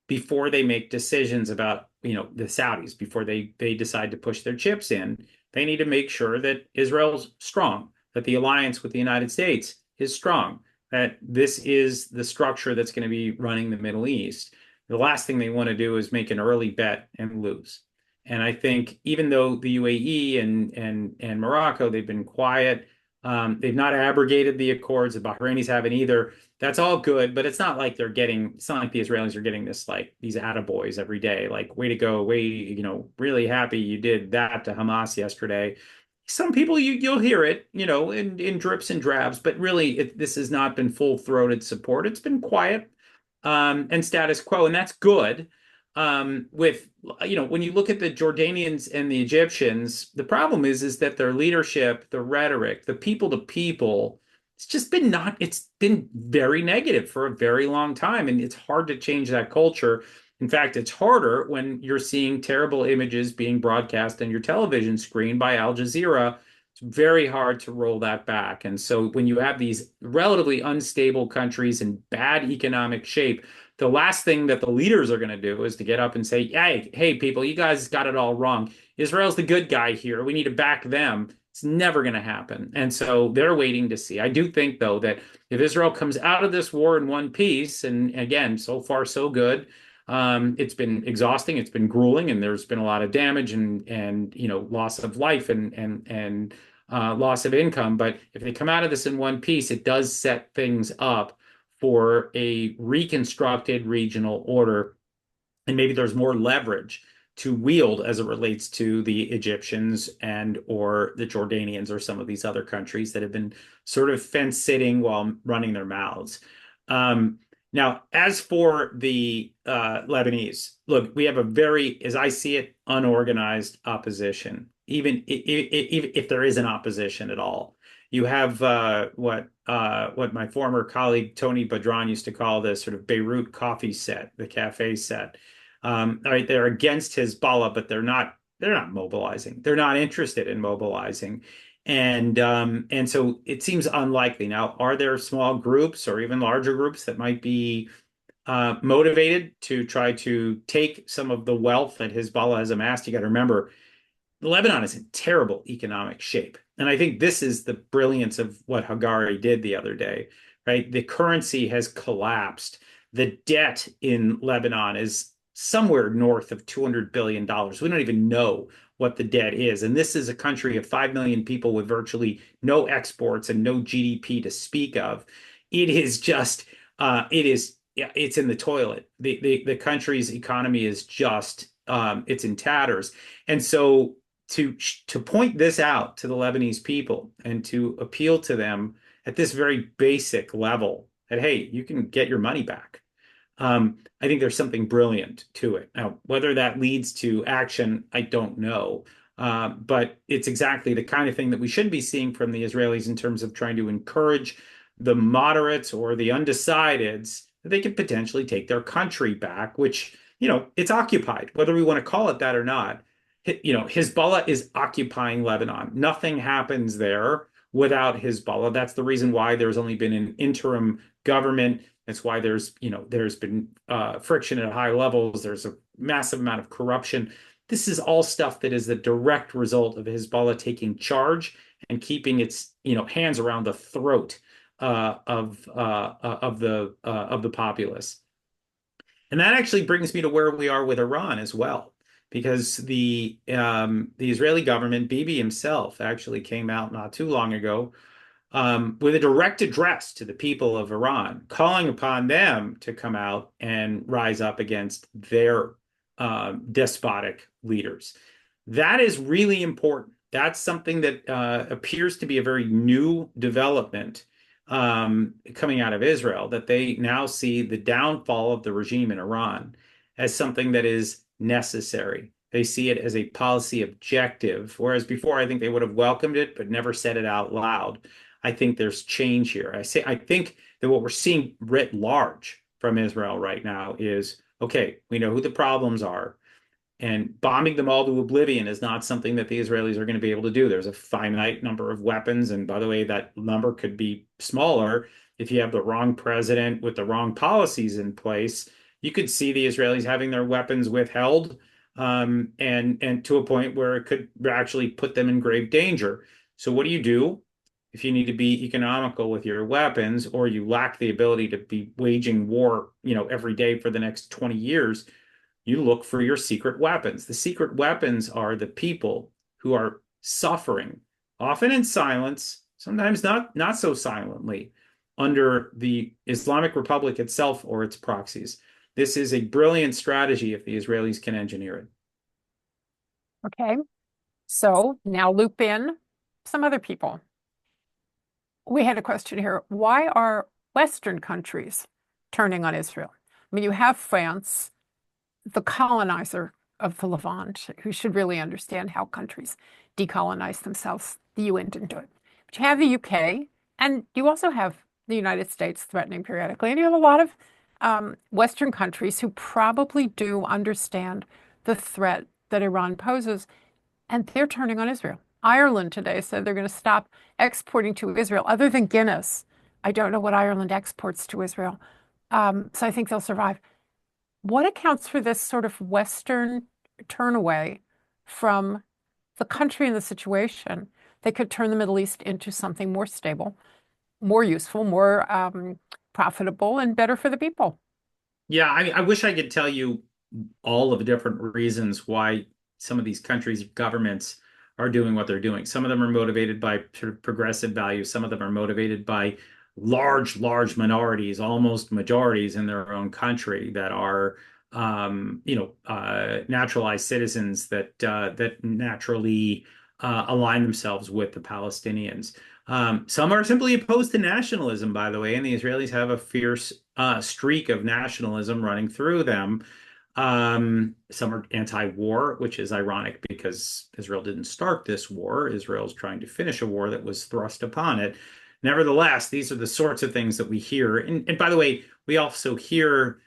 before they make decisions about, the Saudis, before they decide to push their chips in. They need to make sure that Israel's strong, that the alliance with the United States is strong, that this is the structure that's going to be running the Middle East. The last thing they want to do is make an early bet and lose. And I think even though the UAE and Morocco, they've been quiet, they've not abrogated the accords. The Bahrainis haven't either. That's all good, but it's not like the Israelis are getting this, like, these attaboys every day, like, way to go, really happy you did that to Hamas yesterday. Some people, you'll hear it, in drips and drabs, but really this has not been full-throated support. It's been quiet, and status quo, and that's good. With when you look at the Jordanians and the Egyptians, the problem is that their leadership, the rhetoric, the people to people, it's been very negative for a very long time, and it's hard to change that culture. In fact, it's harder when you're seeing terrible images being broadcast on your television screen by Al Jazeera. It's very hard to roll that back. And so when you have these relatively unstable countries in bad economic shape, the last thing that the leaders are going to do is to get up and say, hey, people, you guys got it all wrong. Israel's the good guy here. We need to back them. It's never going to happen. And so they're waiting to see. I do think, though, that if Israel comes out of this war in one piece, and again, so far so good, it's been exhausting, it's been grueling, and there's been a lot of damage and loss of life and loss of income. But if they come out of this in one piece, it does set things up for a reconstructed regional order, and maybe there's more leverage to wield as it relates to the Egyptians and or the Jordanians or some of these other countries that have been sort of fence sitting while running their mouths. Now, as for the Lebanese, look, we have a very, as I see it, unorganized opposition, even if there is an opposition at all. You have what my former colleague Tony Badran used to call the sort of Beirut coffee set, the cafe set. All right, they're against Hezbollah, but they're not mobilizing. They're not interested in mobilizing. And so it seems unlikely. Now, are there small groups or even larger groups that might be motivated to try to take some of the wealth that Hezbollah has amassed? You got to remember, Lebanon is in terrible economic shape. And I think this is the brilliance of what Hagari did the other day, right? The currency has collapsed. The debt in Lebanon is somewhere north of $200 billion. We don't even know what the debt is. And this is a country of 5 million people with virtually no exports and no GDP to speak of. It is just, yeah, it's in the toilet. The country's economy is just, it's in tatters. And so to point this out to the Lebanese people and to appeal to them at this very basic level that, hey, you can get your money back. I think there's something brilliant to it. Now, whether that leads to action, I don't know. But it's exactly the kind of thing that we should be seeing from the Israelis in terms of trying to encourage the moderates or the undecideds, that they could potentially take their country back, which, it's occupied, whether we want to call it that or not. Hezbollah is occupying Lebanon. Nothing happens there without Hezbollah. That's the reason why there's only been an interim government. That's why there's been friction at high levels. There's a massive amount of corruption. This is all stuff that is the direct result of Hezbollah taking charge and keeping its hands around the throat of the populace. And that actually brings me to where we are with Iran as well, because the Israeli government, Bibi himself, actually came out not too long ago with a direct address to the people of Iran, calling upon them to come out and rise up against their despotic leaders. That is really important. That's something that appears to be a very new development coming out of Israel, that they now see the downfall of the regime in Iran as something that is necessary. They see it as a policy objective, whereas before I think they would have welcomed it but never said it out loud. I think there's change here. I think that what we're seeing writ large from Israel right now is, okay, we know who the problems are. And bombing them all to oblivion is not something that the Israelis are going to be able to do. There's a finite number of weapons. And by the way, that number could be smaller if you have the wrong president with the wrong policies in place. You could see the Israelis having their weapons withheld, and to a point where it could actually put them in grave danger. So what do you do if you need to be economical with your weapons, or you lack the ability to be waging war, every day for the next 20 years? You look for your secret weapons. The secret weapons are the people who are suffering, often in silence, sometimes not so silently, under the Islamic Republic itself or its proxies. This is a brilliant strategy if the Israelis can engineer it. Okay, so now loop in some other people. We had a question here. Why are Western countries turning on Israel? I mean, you have France, the colonizer of the Levant, who should really understand how countries decolonize themselves. The UN didn't do it. But you have the UK, and you also have the United States threatening periodically. And you have a lot of Western countries who probably do understand the threat that Iran poses, and they're turning on Israel. Ireland today said they're going to stop exporting to Israel, other than Guinness. I don't know what Ireland exports to Israel. So I think they'll survive. What accounts for this sort of Western turn away from the country and the situation that could turn the Middle East into something more stable, more useful, more profitable, and better for the people? Yeah, I wish I could tell you all of the different reasons why some of these countries' governments are doing what they're doing. Some of them are motivated by sort of progressive values. Some of them are motivated by large minorities, almost majorities in their own country that are, naturalized citizens that naturally align themselves with the Palestinians. Some are simply opposed to nationalism, by the way, and the Israelis have a fierce streak of nationalism running through them. Some are anti-war, which is ironic because Israel didn't start this war. Israel's trying to finish a war that was thrust upon it. Nevertheless, these are the sorts of things that we hear. And by the way, we also hear,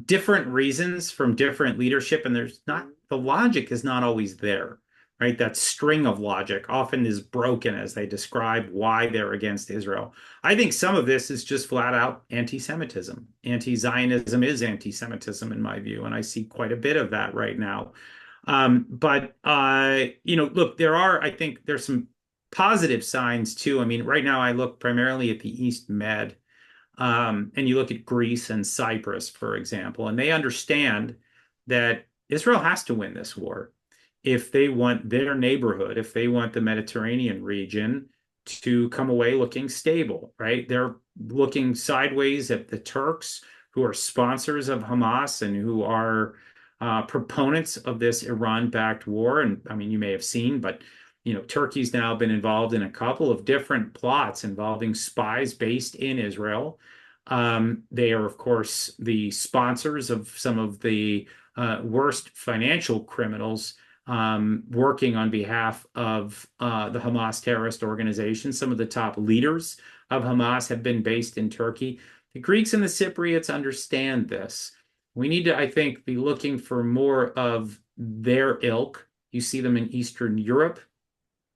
different reasons from different leadership, and the logic is not always there, right? That string of logic often is broken as they describe why they're against Israel. I think some of this is just flat out anti-Semitism. Anti-Zionism is anti-Semitism in my view, and I see quite a bit of that right now. But look, I think there's some positive signs too. I mean, right now I look primarily at the East Med, and you look at Greece and Cyprus, for example, and they understand that Israel has to win this war if they want their neighborhood, if they want the Mediterranean region to come away looking stable, right? They're looking sideways at the Turks, who are sponsors of Hamas and who are proponents of this Iran-backed war. And I mean, you may have seen, but Turkey's now been involved in a couple of different plots involving spies based in Israel. They are, of course, the sponsors of some of the worst financial criminals working on behalf of the Hamas terrorist organization. Some of the top leaders of Hamas have been based in Turkey. The Greeks and the Cypriots understand this. We need to, I think, be looking for more of their ilk. You see them in Eastern Europe.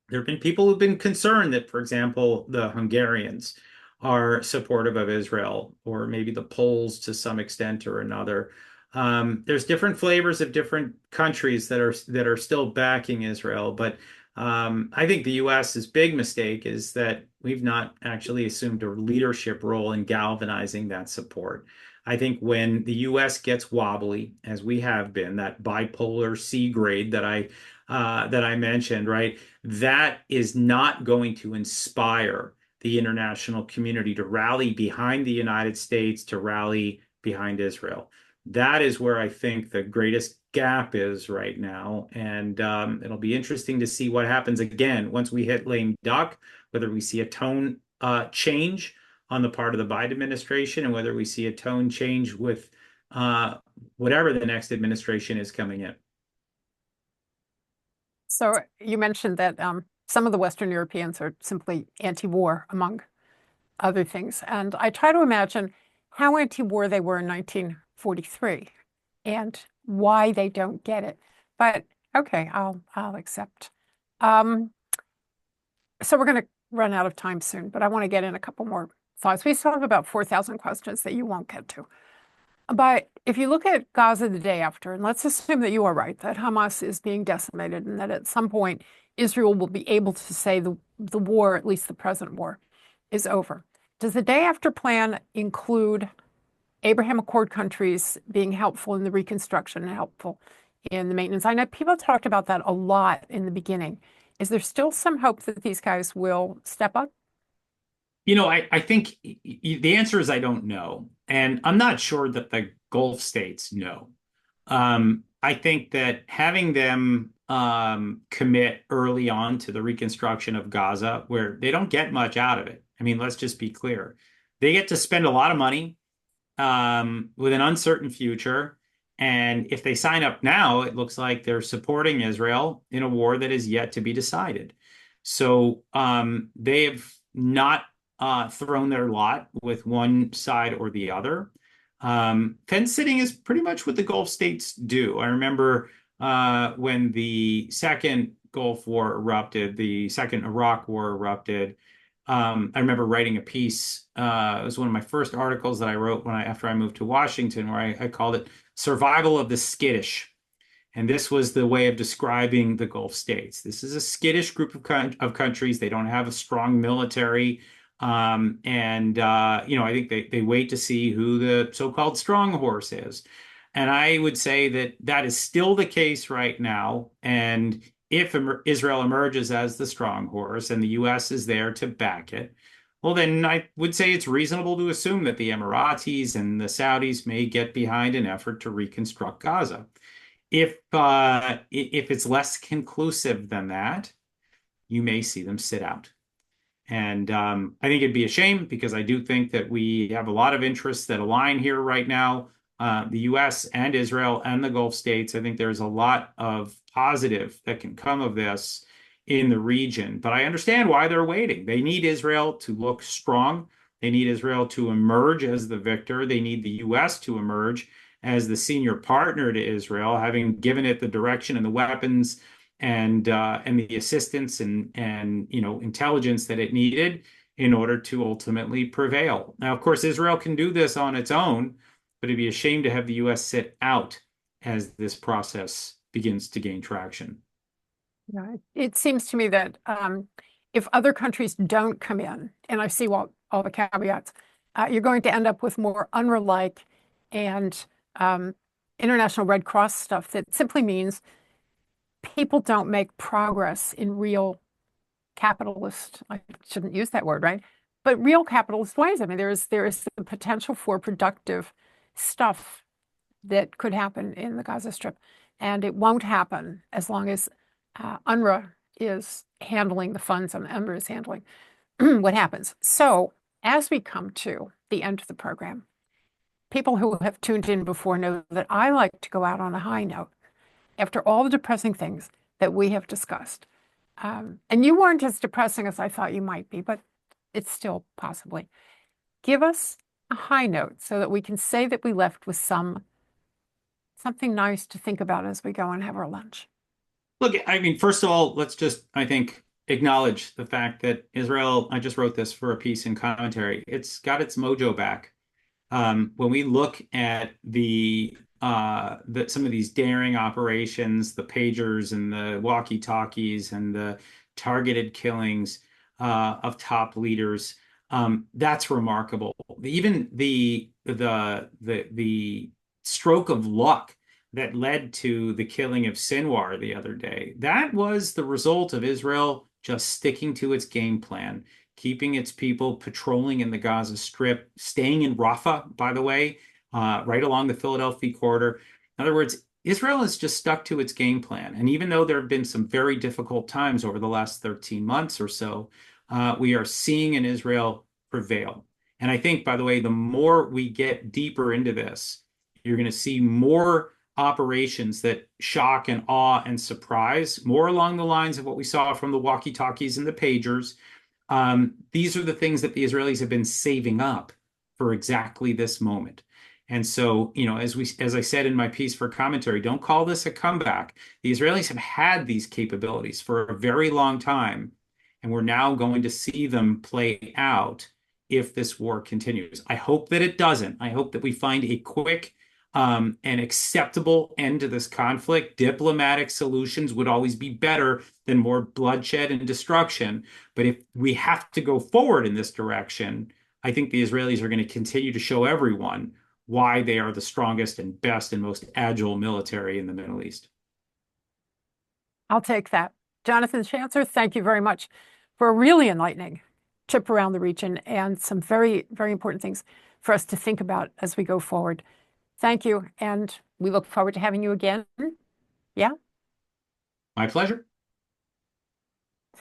There have been people who've been concerned that, for example, the Hungarians are supportive of Israel, or maybe the Poles to some extent or another. There's different flavors of different countries that are still backing Israel, but I think the U.S.'s big mistake is that we've not actually assumed a leadership role in galvanizing that support. I think when the U.S. gets wobbly, as we have been, that bipolar C grade that I mentioned, right? That is not going to inspire the international community to rally behind the United States, to rally behind Israel. That is where I think the greatest gap is right now. And it'll be interesting to see what happens again once we hit lame duck, whether we see a tone change on the part of the Biden administration and whether we see a tone change with whatever the next administration is coming in. So you mentioned that some of the Western Europeans are simply anti-war, among other things. And I try to imagine how anti-war they were in 1943 and why they don't get it. But okay, I'll accept. So we're going to run out of time soon, but I want to get in a couple more thoughts. We still have about 4,000 questions that you won't get to. But if you look at Gaza the day after, and let's assume that you are right, that Hamas is being decimated and that at some point Israel will be able to say the war, at least the present war, is over. Does the day after plan include Abraham Accord countries being helpful in the reconstruction and helpful in the maintenance? I know people talked about that a lot in the beginning. Is there still some hope that these guys will step up? I think the answer is I don't know. And I'm not sure that the Gulf states know. I think that having them commit early on to the reconstruction of Gaza, where they don't get much out of it. I mean, let's just be clear. They get to spend a lot of money with an uncertain future. And if they sign up now, it looks like they're supporting Israel in a war that is yet to be decided. So they have not thrown their lot with one side or the other. Fence sitting is pretty much what the Gulf states do. I remember when the second Gulf War erupted, the second Iraq War erupted. I remember writing a piece. It was one of my first articles that I wrote after I moved to Washington, where I called it "Survival of the Skittish." And this was the way of describing the Gulf states. This is a skittish group of countries. They don't have a strong military. I think they wait to see who the so-called strong horse is. And I would say that is still the case right now. And if Israel emerges as the strong horse and the U.S. is there to back it, well, then I would say it's reasonable to assume that the Emiratis and the Saudis may get behind an effort to reconstruct Gaza. If it's less conclusive than that, you may see them sit out. And I think it'd be a shame because I do think that we have a lot of interests that align here right now, the U.S. and Israel and the Gulf states. I think there's a lot of positive that can come of this in the region. But I understand why they're waiting. They need Israel to look strong. They need Israel to emerge as the victor. They need the U.S. to emerge as the senior partner to Israel, having given it the direction and the weapons and the assistance and intelligence that it needed in order to ultimately prevail. Now, of course, Israel can do this on its own, but it'd be a shame to have the U.S. sit out as this process begins to gain traction. Yeah, it seems to me that if other countries don't come in, and I see all the caveats, you're going to end up with more UNRWA-like and International Red Cross stuff that simply means people don't make progress in real capitalist, I shouldn't use that word, right? But real capitalist ways. I mean, there is the potential for productive stuff that could happen in the Gaza Strip. And it won't happen as long as UNRWA is handling the funds and UNRWA is handling what happens. So as we come to the end of the program, people who have tuned in before know that I like to go out on a high note. After all the depressing things, that we have discussed. And you weren't as depressing as I thought you might be, but it's still possibly. Give us a high note so that we can say that we left with something nice to think about as we go and have our lunch. Look, I mean, first of all, let's just, I think, acknowledge the fact that Israel, I just wrote this for a piece in commentary, it's got its mojo back. When we look at some of these daring operations, the pagers and the walkie-talkies and the targeted killings of top leaders, that's remarkable. Even the stroke of luck that led to the killing of Sinwar the other day, that was the result of Israel just sticking to its game plan, keeping its people patrolling in the Gaza Strip, staying in Rafah, by the way, right along the Philadelphia corridor. In other words, Israel has just stuck to its game plan. And even though there have been some very difficult times over the last 13 months or so, we are seeing in Israel prevail. And I think, by the way, the more we get deeper into this, you're going to see more operations that shock and awe and surprise, more along the lines of what we saw from the walkie-talkies and the pagers. These are the things that the Israelis have been saving up for exactly this moment. And so, as I said in my piece for commentary, don't call this a comeback. The Israelis have had these capabilities for a very long time, and we're now going to see them play out if this war continues. I hope that it doesn't. I hope that we find a quick and acceptable end to this conflict. Diplomatic solutions would always be better than more bloodshed and destruction. But if we have to go forward in this direction, I think the Israelis are going to continue to show everyone why they are the strongest and best and most agile military in the Middle East. I'll take that. Jonathan Schanzer, thank you very much for a really enlightening trip around the region and some very, very important things for us to think about as we go forward. Thank you, and we look forward to having you again. Yeah? My pleasure.